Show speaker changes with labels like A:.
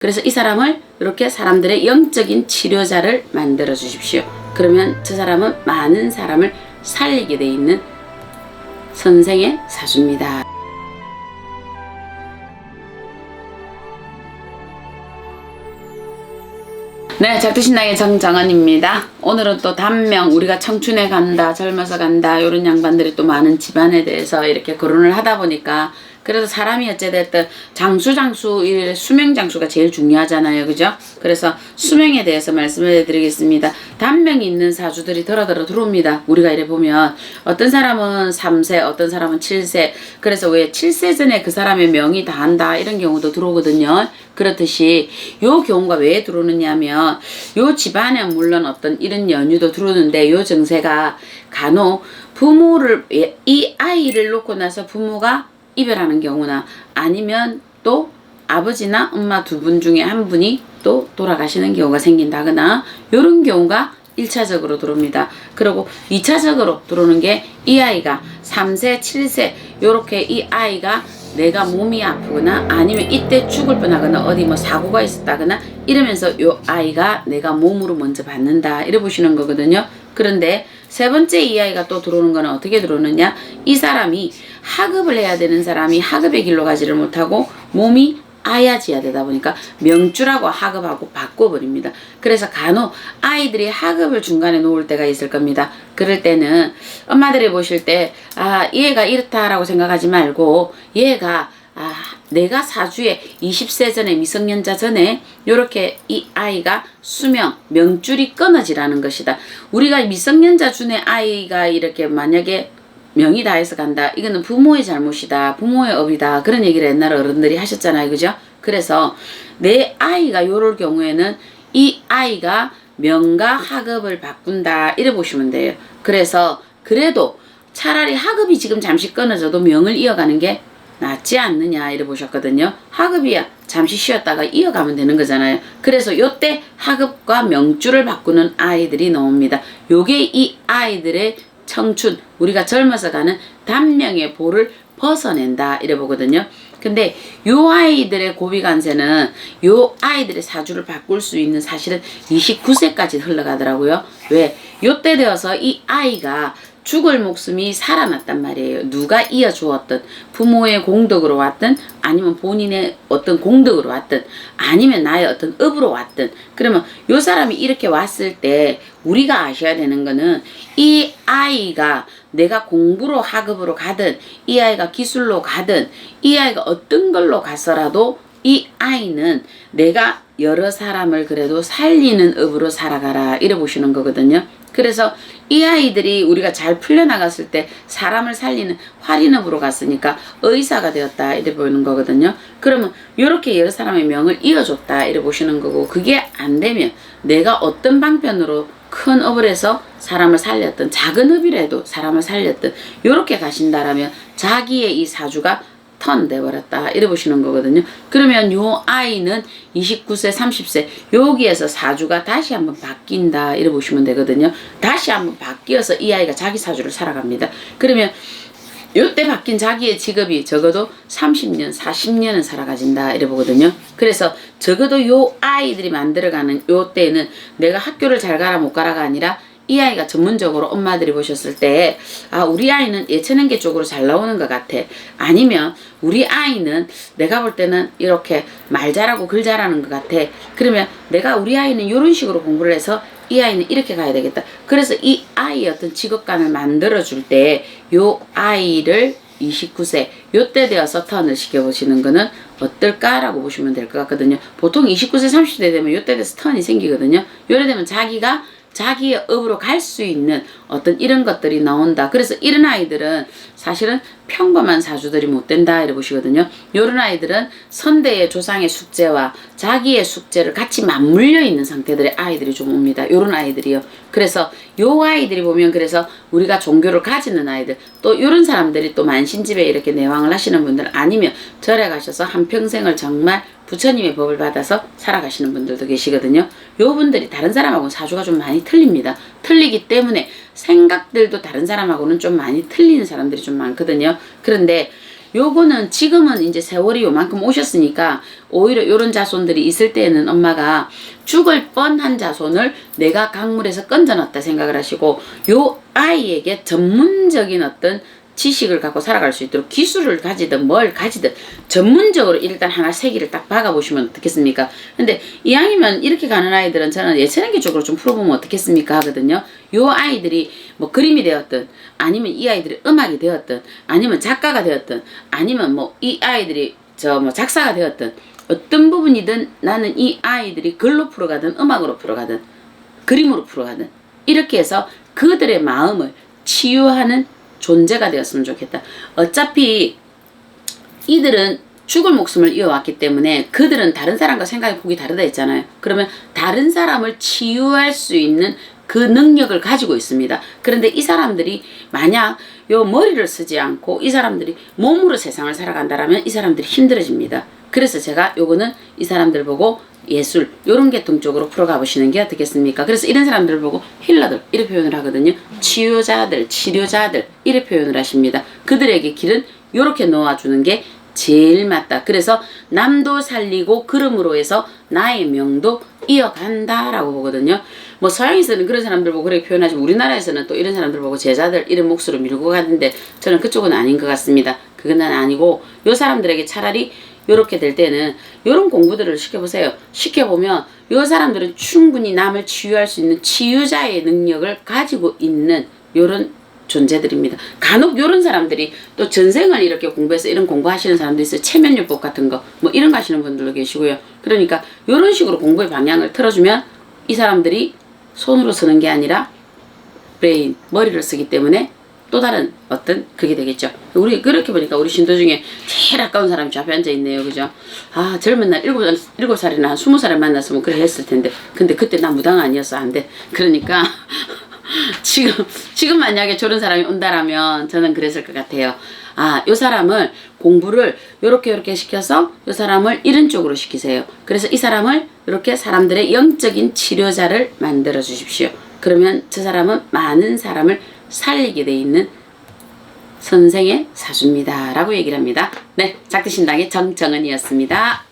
A: 그래서 이 사람을 이렇게 사람들의 영적인 치료자를 만들어 주십시오. 그러면 저 사람은 많은 사람을 살리게 돼 있는 선생의 사주입니다. 네, 작두신당의 정정은입니다. 오늘은 또 단명, 우리가 청춘에 간다, 젊어서 간다, 요런 양반들이 또 많은 집안에 대해서 이렇게 거론을 하다 보니까, 그래도 사람이 어찌됐든 장수 수명장수가 제일 중요하잖아요. 그죠? 그래서 수명에 대해서 말씀을 드리겠습니다. 단명이 있는 사주들이 더러더러 들어옵니다. 우리가 이래 보면 어떤 사람은 3세, 어떤 사람은 7세, 그래서 왜 7세 전에 그 사람의 명이 다 한다 이런 경우도 들어오거든요. 그렇듯이 요 경우가 왜 들어오느냐 하면 요 집안에 물론 어떤 이런 연유도 들어오는데, 요 정세가 간혹 부모를, 이 아이를 놓고 나서 부모가 이별하는 경우나, 아니면 또 아버지나 엄마 두 분 중에 한 분이 또 돌아가시는 경우가 생긴다거나, 요런 경우가 1차적으로 들어옵니다. 그리고 2차적으로 들어오는 게 이 아이가 3세, 7세 요렇게 이 아이가 내가 몸이 아프거나 아니면 이때 죽을 뻔하거나 어디 뭐 사고가 있었다거나 이러면서 요 아이가 내가 몸으로 먼저 받는다 이래 보시는 거거든요. 그런데 세 번째 이 아이가 또 들어오는 거는 어떻게 들어오느냐, 이 사람이 학업을 해야 되는 사람이 학업의 길로 가지를 못하고 몸이 아야지야 되다 보니까 명주라고 학업하고 바꿔버립니다. 그래서 간혹 아이들이 학업을 중간에 놓을 때가 있을 겁니다. 그럴 때는 엄마들이 보실 때 얘가 이렇다라고 생각하지 말고, 얘가 내가 사주에 20세 전에 미성년자 전에 요렇게 이 아이가 수명 명줄이 끊어지라는 것이다. 우리가 미성년자 중에 아이가 이렇게 만약에 명이 다해서 간다, 이거는 부모의 잘못이다, 부모의 업이다, 그런 얘기를 옛날 어른들이 하셨잖아요. 그죠? 그래서 내 아이가 요럴 경우에는 이 아이가 명과 학업을 바꾼다 이래 보시면 돼요. 그래서 그래도 차라리 학업이 지금 잠시 끊어져도 명을 이어가는 게 낫지 않느냐 이래 보셨거든요. 학업이야 잠시 쉬었다가 이어가면 되는 거잖아요. 그래서 요때 학업과 명주를 바꾸는 아이들이 나옵니다. 요게 이 아이들의 청춘, 우리가 젊어서 가는 단명의 볼을 벗어낸다 이래 보거든요. 근데 요 아이들의 고비간세는 요 아이들의 사주를 바꿀 수 있는 사실은 29세까지 흘러가더라고요. 왜? 요때 되어서 이 아이가 죽을 목숨이 살아났단 말이에요. 누가 이어주었든, 부모의 공덕으로 왔든, 아니면 본인의 어떤 공덕으로 왔든, 아니면 나의 어떤 업으로 왔든, 그러면 요 사람이 이렇게 왔을 때 우리가 아셔야 되는 거는, 이 아이가 내가 공부로 학업으로 가든, 이 아이가 기술로 가든, 이 아이가 어떤 걸로 가서라도 이 아이는 내가 여러 사람을 그래도 살리는 업으로 살아가라 이래 보시는 거거든요. 그래서 이 아이들이 우리가 잘 풀려나갔을 때 사람을 살리는 활인업으로 갔으니까 의사가 되었다 이래 보이는 거거든요. 그러면 이렇게 여러 사람의 명을 이어줬다 이래 보시는 거고, 그게 안 되면 내가 어떤 방편으로 큰 업을 해서 사람을 살렸든, 작은 업이라도 사람을 살렸든 이렇게 가신다라면 자기의 이 사주가 턴돼 버렸다 이래 보시는 거거든요. 그러면 요 아이는 29세 30세 여기에서 사주가 다시 한번 바뀐다 이래 보시면 되거든요. 다시 한번 바뀌어서 이 아이가 자기 사주를 살아갑니다. 그러면 요때 바뀐 자기의 직업이 적어도 30년 40년은 살아가진다 이래 보거든요. 그래서 적어도 요 아이들이 만들어가는 요 때는 내가 학교를 잘 가라 못 가라가 아니라, 이 아이가 전문적으로 엄마들이 보셨을 때 우리 아이는 예체능계 쪽으로 잘 나오는 것 같아, 아니면 우리 아이는 내가 볼 때는 이렇게 말 잘하고 글 잘하는 것 같아, 그러면 내가 우리 아이는 이런 식으로 공부를 해서 이 아이는 이렇게 가야 되겠다. 그래서 이 아이의 어떤 직업관을 만들어 줄 때 요 아이를 29세 요때 되어서 턴을 시켜보시는 거는 어떨까라고 보시면 될 것 같거든요. 보통 29세 30대 되면 요때 돼서 턴이 생기거든요. 요래 되면 자기가 자기의 업으로 갈 수 있는 어떤 이런 것들이 나온다. 그래서 이런 아이들은 사실은 평범한 사주들이 못 된다 이래 보시거든요. 이런 아이들은 선대의 조상의 숙제와 자기의 숙제를 같이 맞물려 있는 상태들의 아이들이 좀 옵니다. 이런 아이들이요. 그래서 요 아이들이 보면, 그래서 우리가 종교를 가지는 아이들, 또 이런 사람들이 또 만신집에 이렇게 내왕을 하시는 분들, 아니면 절에 가셔서 한평생을 정말 부처님의 법을 받아서 살아가시는 분들도 계시거든요. 요 분들이 다른 사람하고는 사주가 좀 많이 틀립니다. 틀리기 때문에 생각들도 다른 사람하고는 좀 많이 틀리는 사람들이 좀 많거든요. 그런데 요거는 지금은 이제 세월이 요만큼 오셨으니까 오히려 요런 자손들이 있을 때에는 엄마가 죽을 뻔한 자손을 내가 강물에서 건져놨다 생각을 하시고 요 아이에게 전문적인 어떤 지식을 갖고 살아갈 수 있도록 기술을 가지든 뭘 가지든 전문적으로 일단 하나 세기를 딱 박아보시면 어떻겠습니까? 근데 이왕이면 이렇게 가는 아이들은 저는 예체능계 쪽으로 좀 풀어보면 어떻겠습니까? 하거든요. 요 아이들이 뭐 그림이 되었든 아니면 이 아이들이 음악이 되었든 아니면 작가가 되었든 아니면 뭐 이 아이들이 저 뭐 작사가 되었든 어떤 부분이든 나는 이 아이들이 글로 풀어가든 음악으로 풀어가든 그림으로 풀어가든 이렇게 해서 그들의 마음을 치유하는 존재가 되었으면 좋겠다. 어차피 이들은 죽을 목숨을 이어왔기 때문에 그들은 다른 사람과 생각이 폭이 다르다 했잖아요. 그러면 다른 사람을 치유할 수 있는 그 능력을 가지고 있습니다. 그런데 이 사람들이 만약 요 머리를 쓰지 않고 이 사람들이 몸으로 세상을 살아간다라면 이 사람들이 힘들어집니다. 그래서 제가 요거는 이 사람들 보고 예술 요런 계통 쪽으로 풀어가 보시는 게 어떻겠습니까? 그래서 이런 사람들을 보고 힐러들 이렇게 표현을 하거든요. 치유자들, 치료자들 이렇게 표현을 하십니다. 그들에게 길은 요렇게 놓아주는 게 제일 맞다. 그래서 남도 살리고 그름으로 해서 나의 명도 이어간다라고 보거든요. 뭐 서양에서는 그런 사람들 보고 그렇게 표현하지만 우리나라에서는 또 이런 사람들 보고 제자들 이런 몫으로 밀고 가는데 저는 그쪽은 아닌 것 같습니다. 그건 아니고 요 사람들에게 차라리 요렇게 될 때는 요런 공부들을 시켜보세요. 시켜보면 요 사람들은 충분히 남을 치유할 수 있는 치유자의 능력을 가지고 있는 요런 존재들입니다. 간혹 요런 사람들이 또 전생을 이렇게 공부해서 이런 공부하시는 사람도 있어요. 체면요법 같은 거 뭐 이런 거 하시는 분들도 계시고요. 그러니까 요런 식으로 공부의 방향을 틀어주면 이 사람들이 손으로 쓰는 게 아니라 브레인, 머리를 쓰기 때문에 또 다른 어떤 그게 되겠죠. 우리 그렇게 보니까 우리 신도 중에 제일 아까운 사람이 저 앞에 앉아 있네요. 그죠? 아 젊은 날 7살이나 한 20살에 만났으면 그래 했을 텐데 근데 그때 나 무당 아니었어. 안 돼. 그러니까 지금 만약에 저런 사람이 온다라면 저는 그랬을 것 같아요. 아, 요 사람을 공부를 요렇게 시켜서 요 사람을 이런 쪽으로 시키세요. 그래서 이 사람을 이렇게 사람들의 영적인 치료자를 만들어 주십시오. 그러면 저 사람은 많은 사람을 살리게 돼 있는 선생의 사주입니다. 라고 얘기를 합니다. 네, 작두신당의 정정은이었습니다.